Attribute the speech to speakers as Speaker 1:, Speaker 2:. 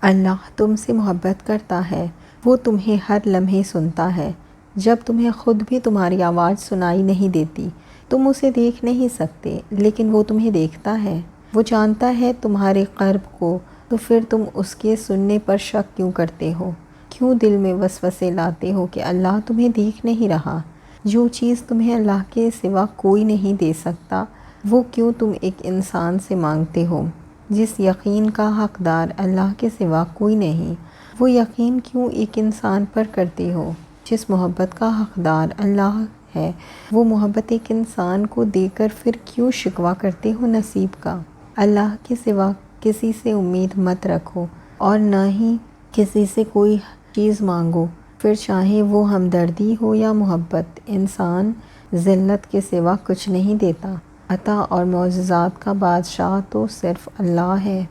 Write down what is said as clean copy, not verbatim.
Speaker 1: اللہ تم سے محبت کرتا ہے، وہ تمہیں ہر لمحے سنتا ہے۔ جب تمہیں خود بھی تمہاری آواز سنائی نہیں دیتی، تم اسے دیکھ نہیں سکتے، لیکن وہ تمہیں دیکھتا ہے۔ وہ جانتا ہے تمہارے قرب کو، تو پھر تم اس کے سننے پر شک کیوں کرتے ہو؟ کیوں دل میں وسوسے لاتے ہو کہ اللہ تمہیں دیکھ نہیں رہا؟ جو چیز تمہیں اللہ کے سوا کوئی نہیں دے سکتا، وہ کیوں تم ایک انسان سے مانگتے ہو جس یقین کا حقدار اللہ کے سوا کوئی نہیں؟ وہ یقین کیوں ایک انسان پر کرتے ہو جس محبت کا حقدار اللہ ہے؟ وہ محبت ایک انسان کو دے کر پھر کیوں شکوہ کرتے ہو نصیب کا؟ اللہ کے سوا کسی سے امید مت رکھو اور نہ ہی کسی سے کوئی چیز مانگو، پھر چاہے وہ ہمدردی ہو یا محبت۔ انسان ذلت کے سوا کچھ نہیں دیتا۔ عطا اور معجزات کا بادشاہ تو صرف اللہ ہے۔